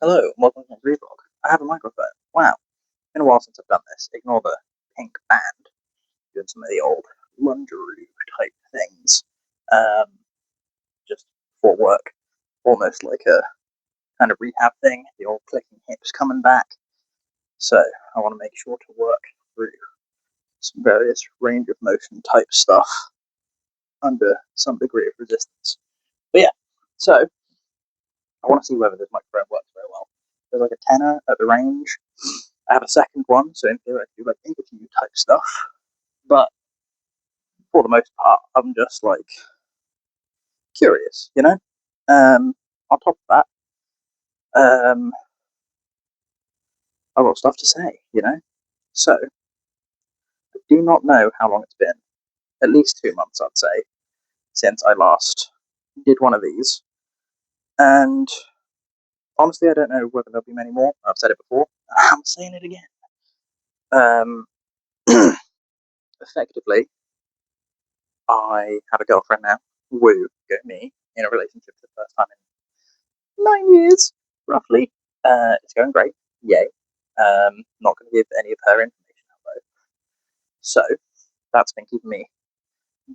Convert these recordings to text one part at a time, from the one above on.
Hello, and welcome to Next ReeVlog. I have a microphone. Wow, been a while since I've done this. Ignore the pink band. Doing some of the old lungeroo type things. Um, just for work. Almost like a kind of rehab thing. The old clicking hips coming back. So, I want to make sure to work through some various range of motion type stuff under some degree of resistance. But yeah, so I want to see whether this microphone works very well. There's like a tenor at the range. I have a second one, so in theory I can do like interview type stuff. But for the most part, I'm just like curious, you know? On top of that, I've got stuff to say, you know? So, I do not know how long it's been. At least 2 months, I'd say, since I last did one of these. And honestly, I don't know whether there'll be many more. I've said it before. I'm saying it again. Um, effectively, I have a girlfriend now. Woo, go me. In a relationship for the first time in 9 years, roughly. It's going great. Yay. Not going to give any of her information out though. So, that's been keeping me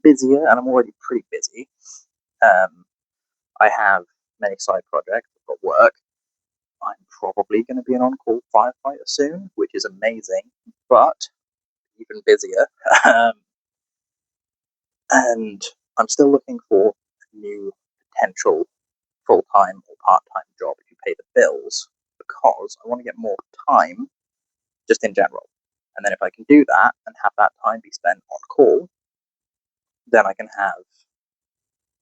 busier, and I'm already pretty busy. I have many side projects. I've got work. I'm probably going to be an on-call firefighter soon, which is amazing, but even busier. And I'm still looking for a new potential full-time or part-time job to pay the bills, because I want to get more time just in general. And then if I can do that and have that time be spent on call, then I can have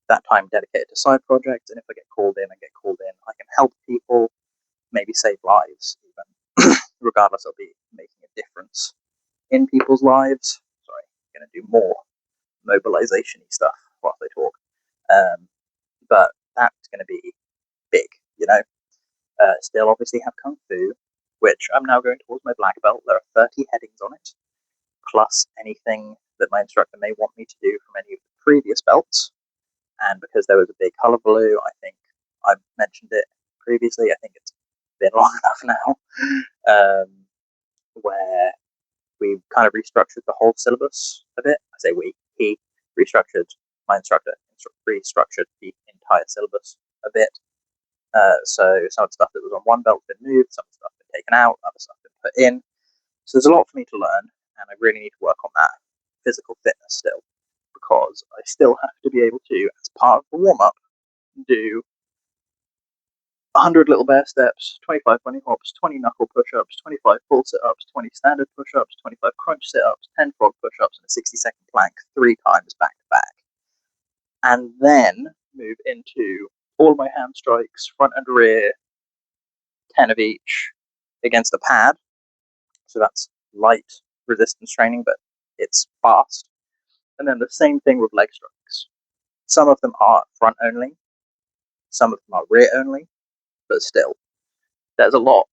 that time dedicated to side projects. And if I get called in, I can help people, maybe save lives even, regardless of be making a difference in people's lives. Sorry, I'm going to do more mobilization-y stuff whilst I talk. But that's going to be big, you know. Still obviously have Kung Fu, which I'm now going towards my black belt. There are 30 headings on it, plus anything that my instructor may want me to do from any of the previous belts. And because there was a big hullabaloo, I think I've mentioned it previously, I think it's been long enough now, where we've kind of restructured the whole syllabus a bit. I say we, he restructured, my instructor restructured the entire syllabus a bit. So some of the stuff that was on one belt has been moved, some of the stuff has been taken out, other stuff has been put in. So there's a lot for me to learn, and I really need to work on that physical fitness still, because I still have to be able to, as part of the warm-up, do 100 little bear steps, 25 bunny hops, 20 knuckle push-ups, 25 full sit-ups, 20 standard push-ups, 25 crunch sit-ups, 10 frog push-ups, and a 60-second plank 3 times back-to-back. And then move into all my hand strikes, front and rear, 10 of each, against a pad. So that's light resistance training, but it's fast. And then the same thing with leg strikes. Some of them are front only, some of them are rear only, but still, there's a lot.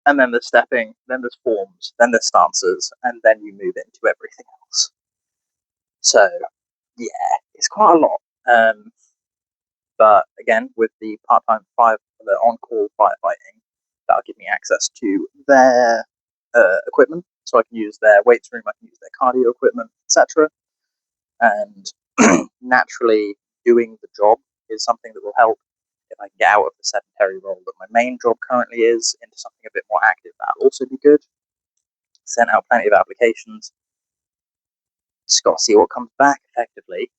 And then there's stepping, then there's forms, then there's stances, and then you move into everything else. So, yeah, it's quite a lot. But again, with the part-time the on-call firefighting, that'll give me access to their equipment, so I can use their weights room, I can use their cardio equipment, etc. And naturally, doing the job is something that will help. If I can get out of the sedentary role that my main job currently is into something a bit more active, that'll also be good. Sent out plenty of applications. Just got to see what comes back effectively.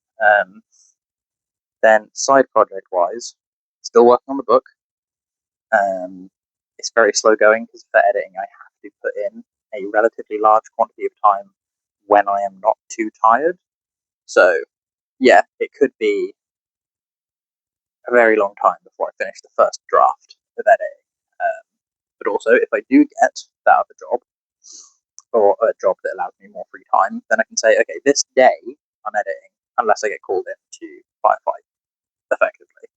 Then side project wise, still working on the book. It's very slow going because for editing I have to put in a relatively large quantity of time when I am not too tired. So yeah, it could be a very long time before I finish the first draft of editing. But also, if I do get that other job, or a job that allows me more free time, then I can say, okay, this day I'm editing, unless I get called in to firefight, effectively.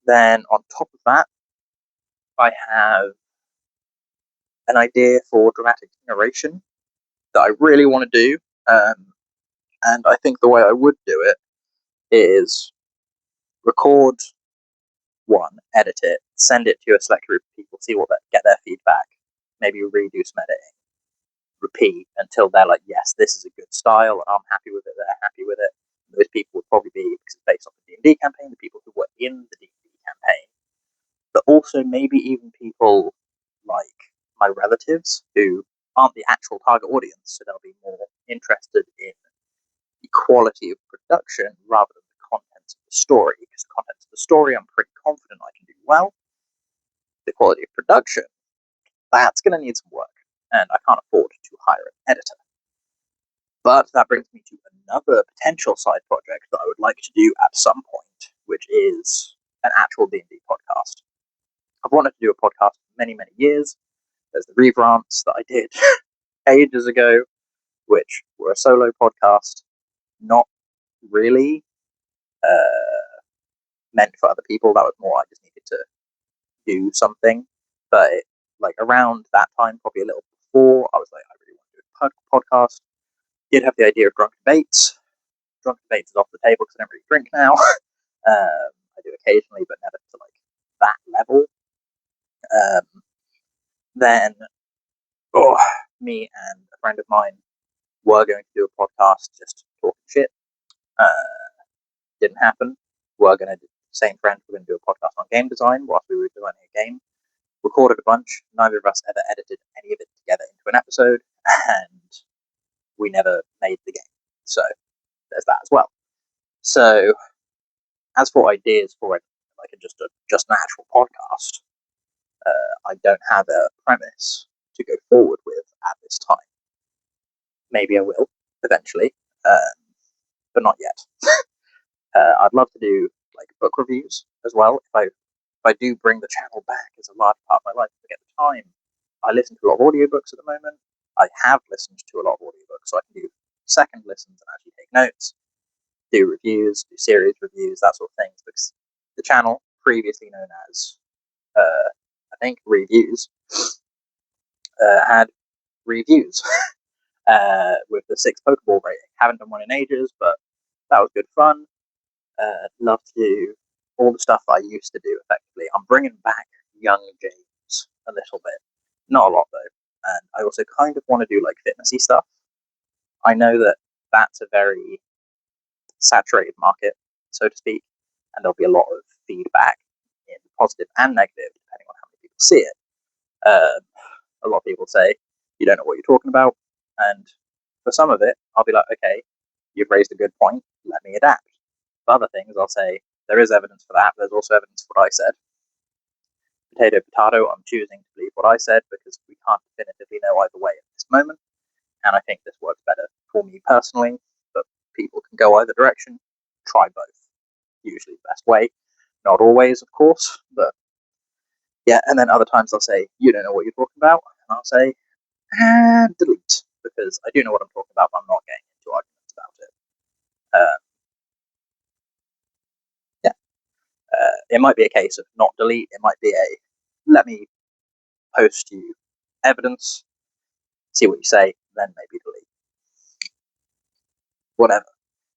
Then on top of that, I have an idea for dramatic narration that I really want to do, and I think the way I would do it is record one, edit it, send it to a select group of people, see what get their feedback, maybe redo some editing, repeat until they're like, yes, this is a good style, I'm happy with it, they're happy with it. Those people would probably be, because it's based on the D&D campaign, the people who were in the D&D campaign, but also maybe even people like my relatives who aren't the actual target audience, so they'll be more interested in the quality of production rather than the contents of the story, because the contents of the story I'm pretty confident I can do well. The quality of production, that's going to need some work, and I can't afford to hire an editor. But that brings me to another potential side project that I would like to do at some point, which is an actual D&D podcast. I've wanted to do a podcast for many, many years. There's the ReeVlogs that I did ages ago, which were a solo podcast, not really meant for other people. That was more I just needed to do something. But around that time, probably a little before, I was like, I really want to do a podcast. Did have the idea of drunk debates. Drunk debates is off the table because I don't really drink now. I do occasionally, but never to that level. Then, me and a friend of mine were going to do a podcast just talking shit. Didn't happen. We're going to do the same friend. We're going to do a podcast on game design whilst we were designing a game. Recorded a bunch. Neither of us ever edited any of it together into an episode, and we never made the game. So there's that as well. So as for ideas for it, just an actual podcast, I don't have a premise to go forward with at this time. Maybe I will eventually, but not yet. I'd love to do book reviews as well. If I do bring the channel back as a large part of my life, I get the time. I listen to a lot of audiobooks at the moment. I have listened to a lot of audiobooks, so I can do second listens and actually take notes, do reviews, do series reviews, that sort of thing. Because the channel, previously known as, I think, Reviews, had reviews with the 6 Pokeball rating. Haven't done one in ages, but that was good fun. Love to do all the stuff I used to do effectively. I'm bringing back young James a little bit. Not a lot, though. And I also kind of want to do fitnessy stuff. I know that that's a very saturated market, so to speak, and there'll be a lot of feedback in positive and negative, depending on how many people see it. A lot of people say, you don't know what you're talking about, and for some of it, I'll be like, okay, you've raised a good point, let me adapt. For other things, I'll say, there is evidence for that, there's also evidence for what I said. Potato, potato, I'm choosing to believe what I said because we can't definitively know either way at this moment, and I think this works better for me personally, but people can go either direction, try both. Usually the best way. Not always, of course, but yeah, and then other times I'll say, you don't know what you're talking about, and I'll say, delete, because I do know what I'm talking about, but I'm not getting into arguments about it. It might be a case of not delete, it might be let me post you evidence, see what you say, then maybe delete. Whatever.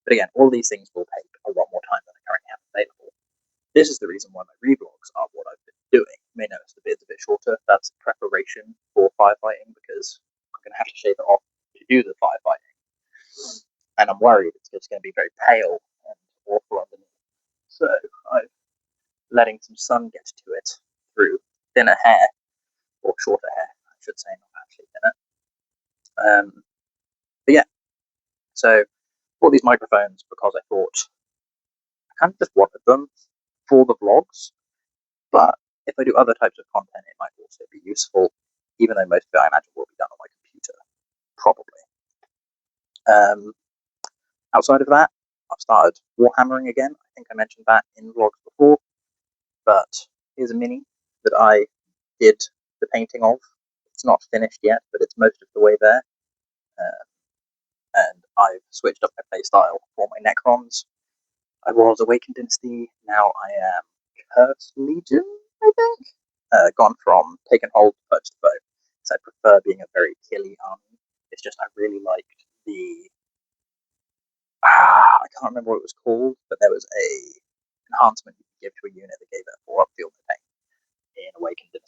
But again, all these things will take a lot more time than I currently have available. This is the reason why my ReeVlogs are what I've been doing. You may notice the beard's a bit shorter. That's preparation for firefighting because I'm going to have to shave it off to do the firefighting. And I'm worried it's just going to be very pale and awful underneath. So I'm letting some sun get to it through thinner hair, or shorter hair, I should say, not actually thinner. But yeah, so bought these microphones because I thought I kind of just wanted them for the vlogs, but if I do other types of content, it might also be useful, even though most of it I imagine will be done on my computer, probably. Outside of that, I've started Warhammering again. I think I mentioned that in vlogs before, but here's a mini that I did the painting of. It's not finished yet, but it's most of the way there. And I've switched up my playstyle for my Necrons. I was Awakened Dynasty, now I am Cursed Legion, I think? Gone from Taken Hold to Purged Foe, because I prefer being a very killy army. It's just I really liked the... I can't remember what it was called, but there was a enhancement you could give to a unit that gave it a 4-up field of pain.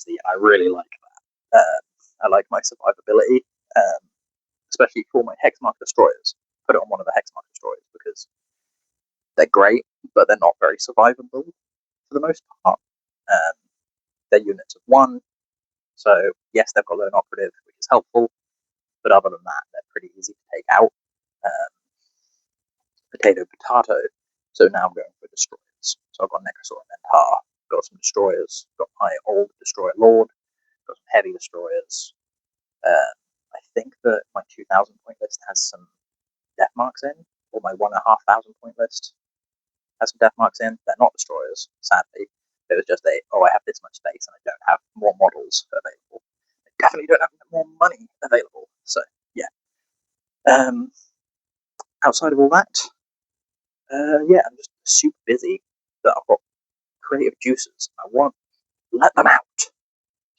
dynasty, and I really like that. I like my survivability, especially for my Hexmark destroyers. Put it on one of the Hexmark destroyers because they're great, but they're not very survivable for the most part. They're units of one, so yes, they've got lone operative, which is helpful, but other than that, they're pretty easy to take out. Potato, potato. So now I'm going for destroyers. So I've got Necrosaur and Mentar, got some destroyers, got my old destroyer lord, got some heavy destroyers. I think that my 2,000 point list has some death marks in, or my 1,500 point list has some death marks in. They're not destroyers, sadly. It was just I have this much space and I don't have more models available. I definitely don't have more money available. So yeah. Outside of all that, yeah, I'm just super busy. That I've got creative juices. I want to let them out.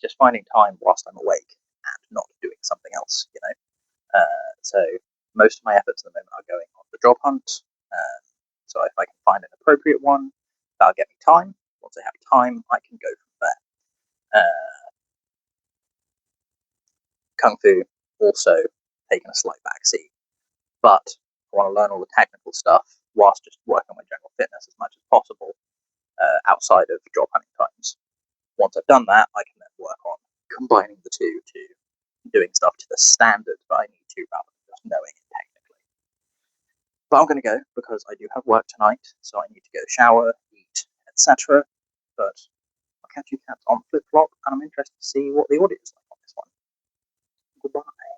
Just finding time whilst I'm awake and not doing something else, you know. So most of my efforts at the moment are going on the job hunt. So if I can find an appropriate one, that'll get me time. Once I have time, I can go from there. Kung Fu also taking a slight backseat, but I want to learn all the technical stuff whilst just working on my general fitness as much as possible outside of job hunting times. Once I've done that, I can then work on combining the two to doing stuff to the standard that I need to rather than just knowing it technically. But I'm going to go because I do have work tonight, so I need to go shower, eat, etc. But I'll catch you cats on Flip Flop, and I'm interested to see what the audio is like on this one. Goodbye.